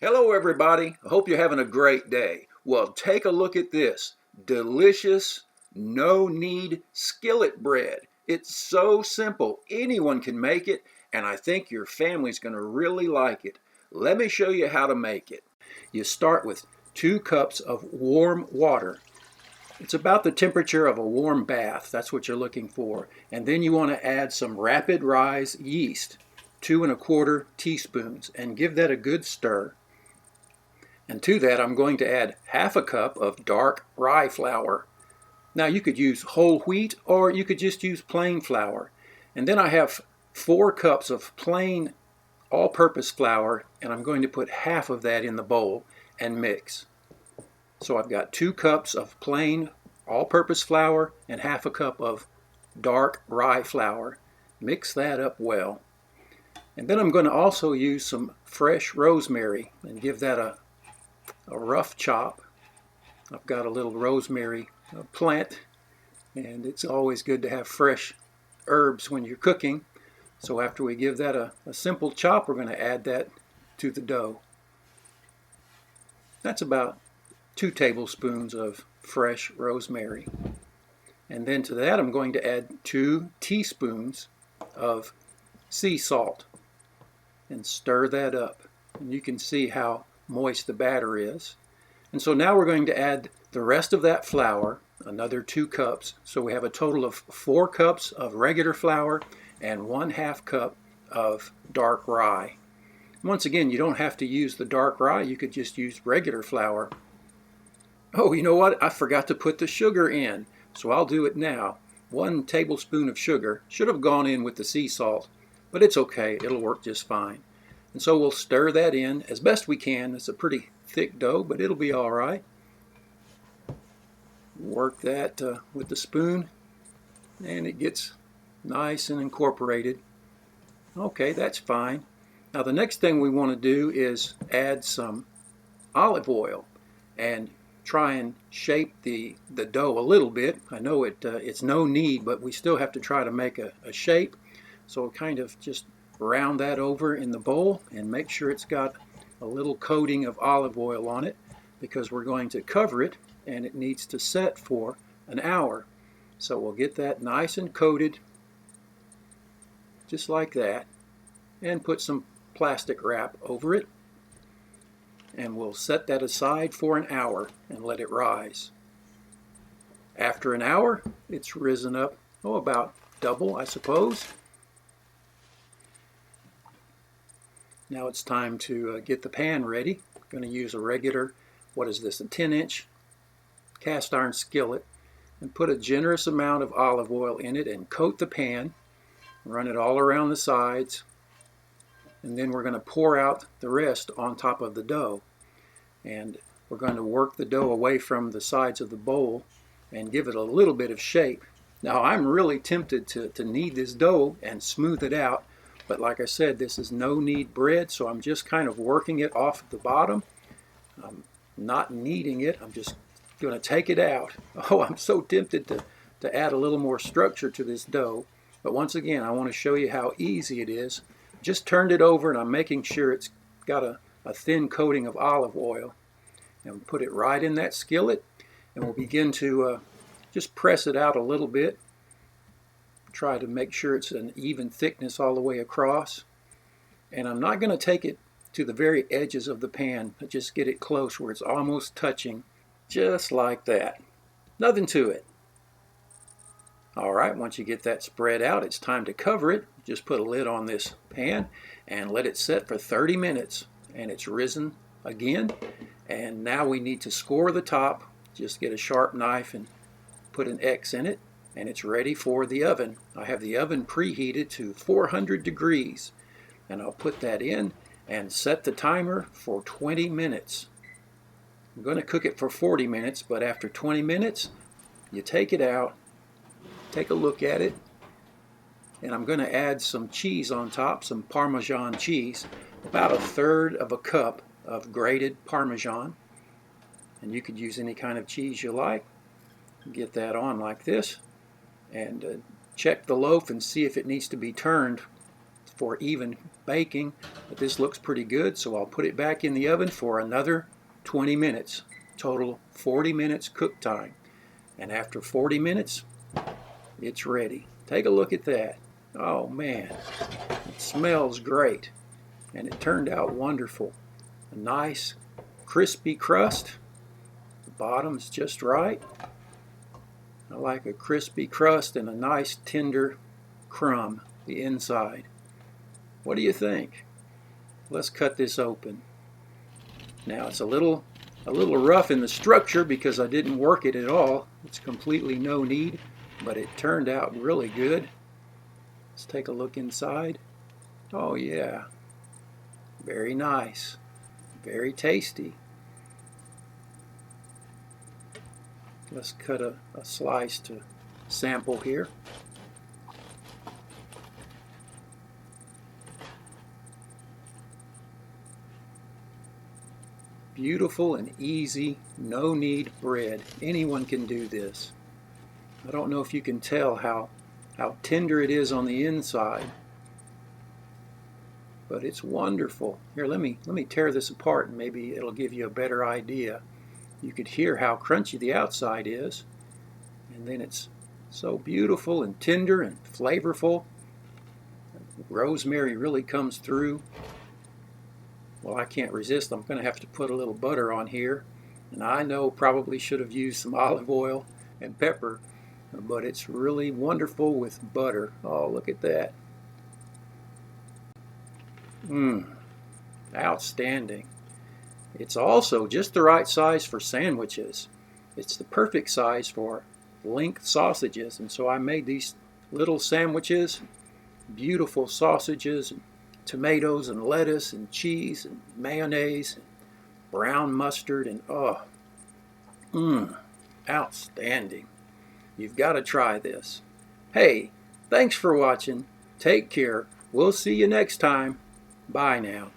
Hello everybody, I hope you're having a great day. Well, take a look at this delicious, no-knead skillet bread. It's so simple, anyone can make it, and I think your family's going to really like it. Let me show you how to make it. You start with 2 cups of warm water. It's about the temperature of a warm bath, that's what you're looking for. And then you want to add some rapid rise yeast, 2¼ teaspoons, and give that a good stir. And to that, I'm going to add ½ cup of dark rye flour. Now you could use whole wheat or you could just use plain flour. And then I have 4 cups of plain all-purpose flour, and I'm going to put half of that in the bowl and mix. So I've got 2 cups of plain all-purpose flour and ½ cup of dark rye flour. Mix that up well. And then I'm going to also use some fresh rosemary and give that a rough chop. I've got a little rosemary plant, and it's always good to have fresh herbs when you're cooking. So after we give that a simple chop, we're going to add that to the dough. That's about 2 tablespoons of fresh rosemary. And then to that I'm going to add 2 teaspoons of sea salt and stir that up. And you can see how moist the batter is. And so now we're going to add the rest of that flour, another 2 cups. So we have a total of 4 cups of regular flour and 1/2 cup of dark rye. Once again, you don't have to use the dark rye, you could just use regular flour. Oh, you know what? I forgot to put the sugar in, so I'll do it now. 1 tablespoon of sugar. Should have gone in with the sea salt, but it's okay, it'll work just fine. And so we'll stir that in as best we can. It's a pretty thick dough, but it'll be all right. Work that with the spoon, and it gets nice and incorporated. Okay, that's fine. Now the next thing we want to do is add some olive oil and try and shape the dough a little bit. I know it's no knead, but we still have to try to make a shape. So kind of just round that over in the bowl and make sure it's got a little coating of olive oil on it, because we're going to cover it and it needs to set for an hour. So we'll get that nice and coated just like that, and put some plastic wrap over it, and we'll set that aside for an hour and let it rise. After an hour, it's risen up, about double, I suppose. Now it's time to get the pan ready. I'm going to use a regular, what is this, a 10-inch cast iron skillet, and put a generous amount of olive oil in it and coat the pan. Run it all around the sides, and then we're going to pour out the rest on top of the dough. And we're going to work the dough away from the sides of the bowl and give it a little bit of shape. Now I'm really tempted to knead this dough and smooth it out, but like I said, this is no knead bread, so I'm just kind of working it off the bottom. I'm not kneading it, I'm just going to take it out. Oh, I'm so tempted to add a little more structure to this dough. But once again, I want to show you how easy it is. Just turned it over, and I'm making sure it's got a thin coating of olive oil. And put it right in that skillet, and we'll begin to just press it out a little bit. Try to make sure it's an even thickness all the way across. And I'm not going to take it to the very edges of the pan, but just get it close where it's almost touching, just like that. Nothing to it. Alright, once you get that spread out, it's time to cover it. Just put a lid on this pan and let it set for 30 minutes. And it's risen again. And now we need to score the top. Just get a sharp knife and put an X in it. And it's ready for the oven. I have the oven preheated to 400 degrees. And I'll put that in and set the timer for 20 minutes. I'm going to cook it for 40 minutes, but after 20 minutes, you take it out. Take a look at it, and I'm going to add some cheese on top, some Parmesan cheese, about 1/3 cup of grated Parmesan, and you could use any kind of cheese you like. Get that on like this, and check the loaf and see if it needs to be turned for even baking, but this looks pretty good, so I'll put it back in the oven for another 20 minutes. Total 40 minutes cook time. And after 40 minutes, it's ready. Take a look at that. Oh man, it smells great. And it turned out wonderful. A nice crispy crust. The bottom's just right. I like a crispy crust and a nice tender crumb, the inside. What do you think? Let's cut this open. Now it's a little rough in the structure because I didn't work it at all. It's completely no knead, but it turned out really good. Let's take a look inside. Oh yeah, very nice, very tasty. Let's cut a slice to sample here. Beautiful and easy, no knead bread. Anyone can do this. I don't know if you can tell how tender it is on the inside, but it's wonderful. Here, let me tear this apart and maybe it'll give you a better idea. You could hear how crunchy the outside is, and then it's so beautiful and tender and flavorful. Rosemary really comes through. Well, I can't resist. I'm going to have to put a little butter on here. And I know probably should have used some olive oil and pepper, but it's really wonderful with butter. Oh, look at that. Outstanding. It's also just the right size for sandwiches. It's the perfect size for length sausages. And so I made these little sandwiches, beautiful sausages, and tomatoes and lettuce and cheese and mayonnaise and brown mustard, and outstanding. You've got to try this. Hey, thanks for watching. Take care. We'll see you next time. Bye now.